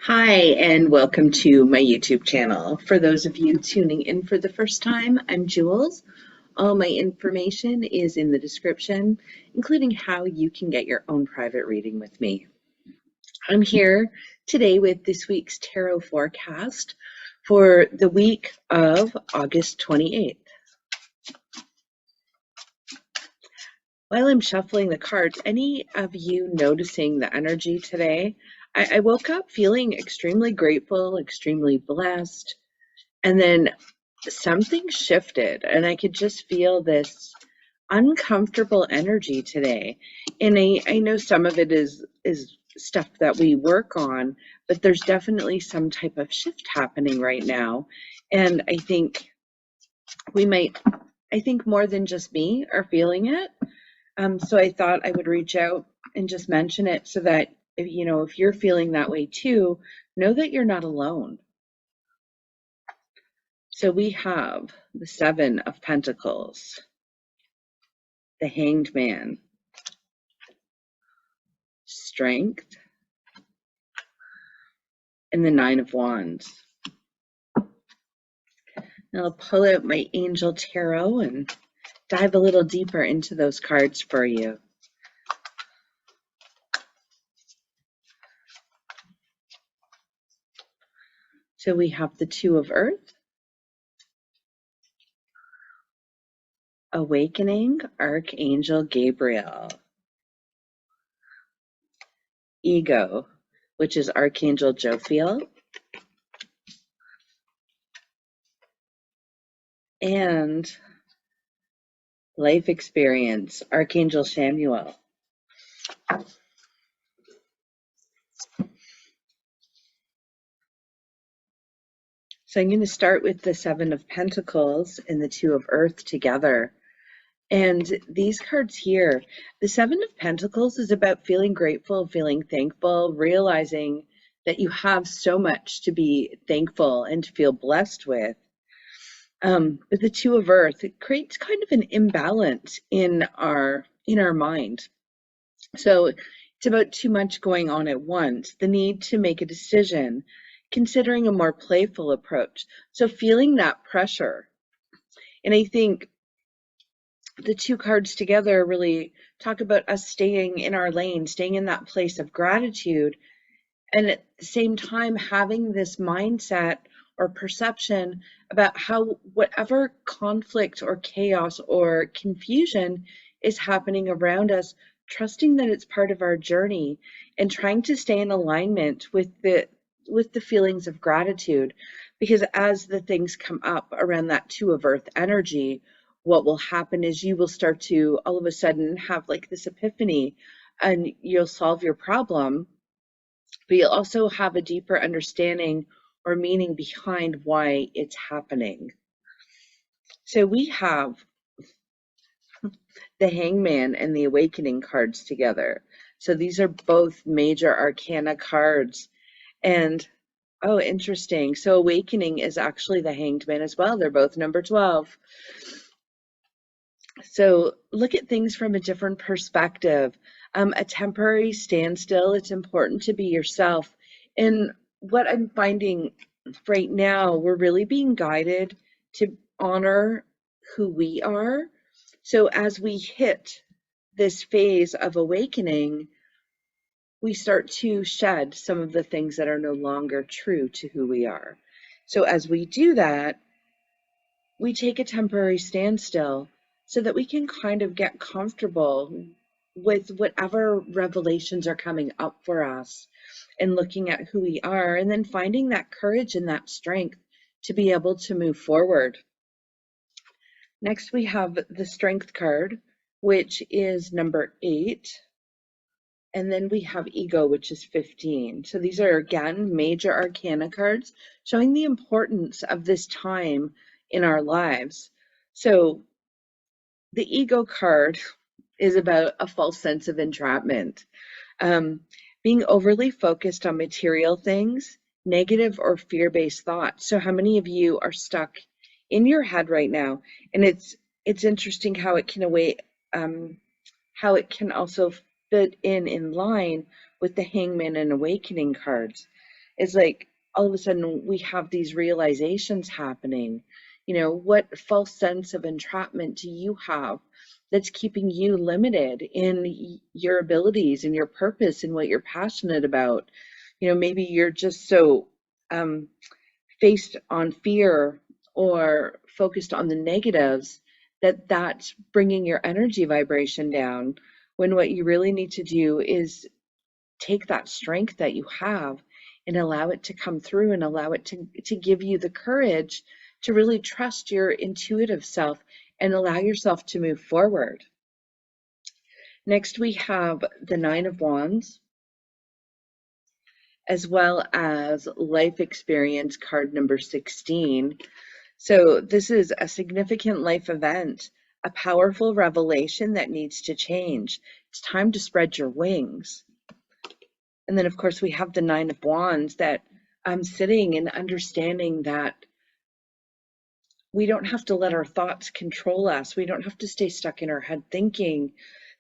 Hi, and welcome to my YouTube channel. For those of you tuning in for the first time, I'm Jewelz. All my information is in the description, including how you can get your own private reading with me. I'm here today with this week's tarot forecast for the week of August 28th. While I'm shuffling the cards, any of you noticing the energy today? I woke up feeling extremely grateful, extremely blessed, and then something shifted, and I could just feel this uncomfortable energy today. And I know some of it is stuff that we work on, but there's definitely some type of shift happening right now. And I think I think more than just me are feeling it. So I thought I would reach out and just mention it so that if you're feeling that way too, know that you're not alone. So we have the Seven of Pentacles, the Hanged Man, Strength, and the Nine of Wands. Now I'll pull out my Angel Tarot and dive a little deeper into those cards for you. So we have the Two of Earth, Awakening, Archangel Gabriel, Ego, which is Archangel Jophiel, and Life Experience, Archangel Samuel. So I'm going to start with the Seven of Pentacles and the Two of Earth together. And these cards here, the Seven of Pentacles is about feeling grateful, feeling thankful, realizing that you have so much to be thankful and to feel blessed with. But the Two of Earth, it creates kind of an imbalance in our mind. So it's about too much going on at once, the need to make a decision, considering a more playful approach. So feeling that pressure. And I think the two cards together really talk about us staying in our lane, staying in that place of gratitude, and at the same time having this mindset or perception about how whatever conflict or chaos or confusion is happening around us, trusting that it's part of our journey and trying to stay in alignment with the feelings of gratitude. Because as the things come up around that Two of Earth energy, what will happen is you will start to all of a sudden have like this epiphany, and you'll solve your problem, but you'll also have a deeper understanding or meaning behind why it's happening. So we have the Hangman and the Awakening cards together. So these are both major arcana cards. And oh, interesting. So Awakening is actually the Hanged Man as well. They're both number 12. So look at things from a different perspective. A temporary standstill, it's important to be yourself. And what I'm finding right now, we're really being guided to honor who we are. So as we hit this phase of awakening, we start to shed some of the things that are no longer true to who we are. So as we do that, we take a temporary standstill so that we can kind of get comfortable with whatever revelations are coming up for us and looking at who we are, and then finding that courage and that strength to be able to move forward. Next, we have the Strength card, which is number 8. And then we have Ego, which is 15. So these are, again, major arcana cards showing the importance of this time in our lives. So the Ego card is about a false sense of entrapment, being overly focused on material things, negative or fear-based thoughts. So how many of you are stuck in your head right now? And it's interesting how it can also fit in line with the Hangman and Awakening cards. It's like all of a sudden we have these realizations happening. What false sense of entrapment do you have that's keeping you limited in your abilities and your purpose and what you're passionate about? Maybe you're just so um, faced on fear or focused on the negatives that's bringing your energy vibration down, when what you really need to do is take that strength that you have and allow it to come through, and allow it to give you the courage to really trust your intuitive self and allow yourself to move forward. Next, we have the Nine of Wands, as well as life experience card number 16. So this is a significant life event, a powerful revelation that needs to change. It's time to spread your wings. And then, of course, we have the Nine of Wands, that I'm sitting and understanding that we don't have to let our thoughts control us. We don't have to stay stuck in our head thinking.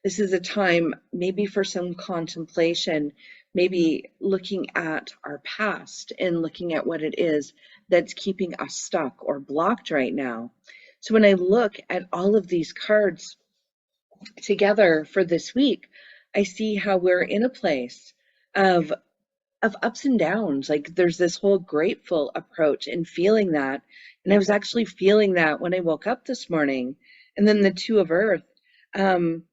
This is a time maybe for some contemplation, maybe looking at our past and looking at what it is that's keeping us stuck or blocked right now. So when I look at all of these cards together for this week, I see how we're in a place of ups and downs. Like there's this whole grateful approach and feeling that. And I was actually feeling that when I woke up this morning. And then the Two of Earth, um,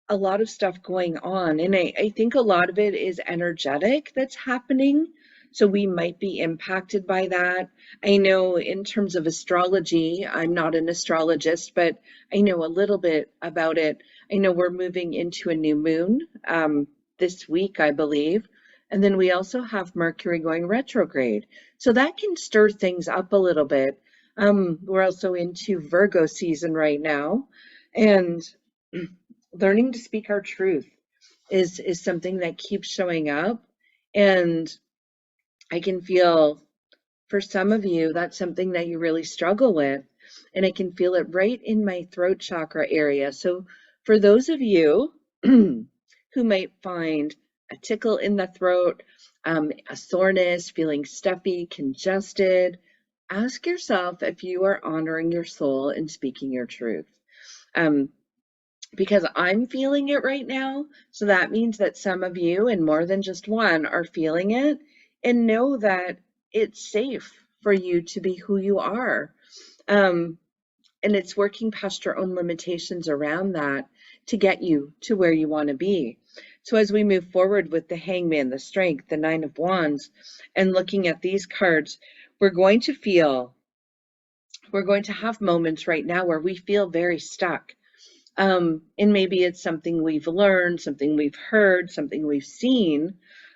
a lot of stuff going on. And I think a lot of it is energetic that's happening. So we might be impacted by that. I know in terms of astrology, I'm not an astrologist, but I know a little bit about it. I know we're moving into a new moon this week, I believe. And then we also have Mercury going retrograde. So that can stir things up a little bit. We're also into Virgo season right now. And learning to speak our truth is something that keeps showing up. And I can feel for some of you that's something that you really struggle with, and I can feel it right in my throat chakra area. So for those of you who might find a tickle in the throat, a soreness, feeling stuffy, congested, ask yourself if you are honoring your soul and speaking your truth. Because I'm feeling it right now. So that means that some of you, and more than just one, are feeling it, and know that it's safe for you to be who you are. And it's working past your own limitations around that to get you to where you want to be. So as we move forward with the Hangman, the Strength, the Nine of Wands, and looking at these cards, we're going to have moments right now where we feel very stuck. And maybe it's something we've learned, something we've heard, something we've seen,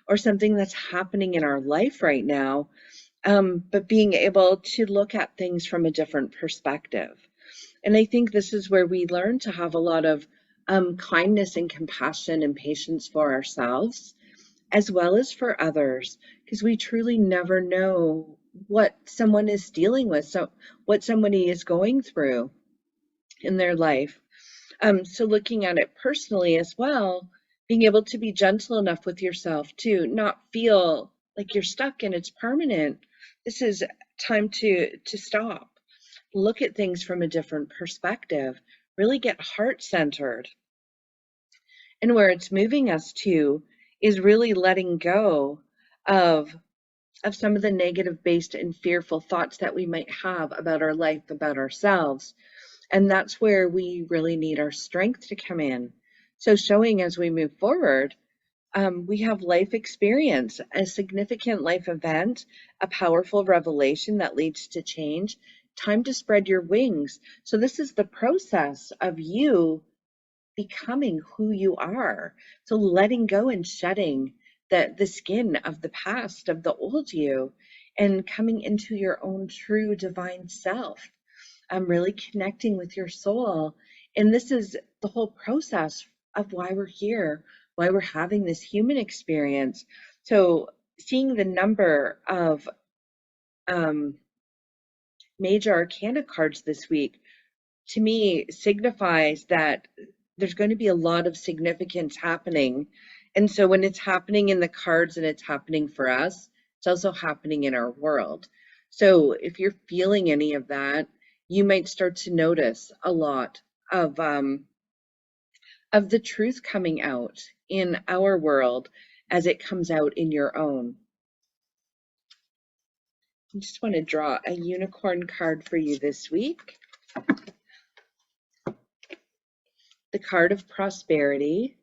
or something that's happening in our life right now. But being able to look at things from a different perspective. And I think this is where we learn to have a lot of kindness and compassion and patience for ourselves, as well as for others, because we truly never know what someone is dealing with, so what somebody is going through in their life. So looking at it personally as well, being able to be gentle enough with yourself to not feel like you're stuck and it's permanent. This is time to stop, look at things from a different perspective, really get heart-centered. And where it's moving us to is really letting go of some of the negative based and fearful thoughts that we might have about our life, about ourselves. And that's where we really need our strength to come in. So showing as we move forward, we have life experience, a significant life event, a powerful revelation that leads to change, time to spread your wings. So this is the process of you becoming who you are. So letting go and shedding the skin of the past, of the old you, and coming into your own true divine self. Really connecting with your soul. And this is the whole process of why we're here, why we're having this human experience. So seeing the number of major arcana cards this week, to me, signifies that there's going to be a lot of significance happening And so when it's happening in the cards and it's happening for us, it's also happening in our world. So if you're feeling any of that, you might start to notice a lot of the truth coming out in our world as it comes out in your own. I just want to draw a unicorn card for you this week. The card of prosperity.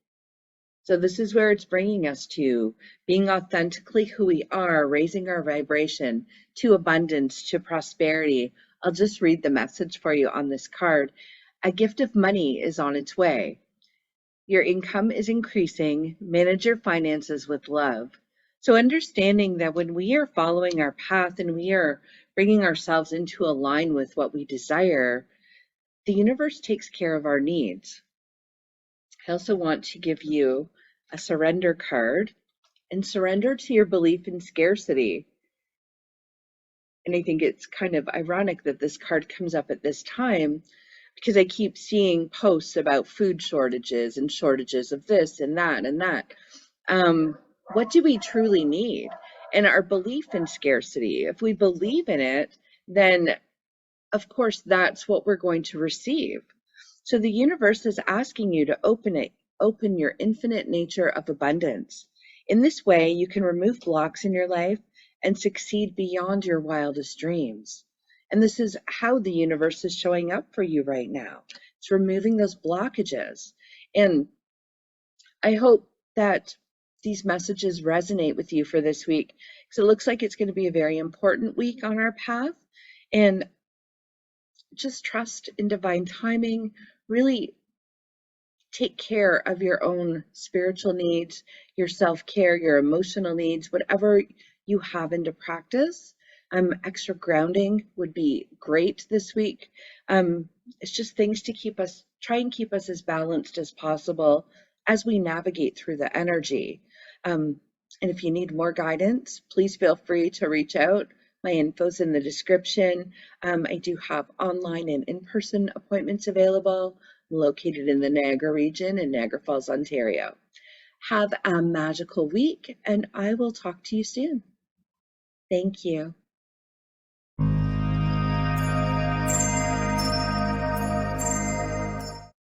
So this is where it's bringing us to being authentically who we are, raising our vibration to abundance, to prosperity. I'll just read the message for you on this card. A gift of money is on its way. Your income is increasing. Manage your finances with love. So understanding that when we are following our path and we are bringing ourselves into a line with what we desire, the universe takes care of our needs. I also want to give you a surrender card, and surrender to your belief in scarcity. And I think it's kind of ironic that this card comes up at this time because I keep seeing posts about food shortages and shortages of this and that and that. What do we truly need? And our belief in scarcity, if we believe in it, then of course that's what we're going to receive. So the universe is asking you to open your infinite nature of abundance. In this way, you can remove blocks in your life and succeed beyond your wildest dreams. And this is how the universe is showing up for you right now. It's removing those blockages. And I hope that these messages resonate with you for this week, because it looks like it's going to be a very important week on our path. And just trust in divine timing. Really take care of your own spiritual needs, your self-care, your emotional needs, whatever you have into practice. Extra grounding would be great this week. It's just things to try and keep us as balanced as possible as we navigate through the energy. And if you need more guidance, please feel free to reach out. My info's in the description. I do have online and in-person appointments available. I'm located in the Niagara region in Niagara Falls, Ontario. Have a magical week, and I will talk to you soon. Thank you.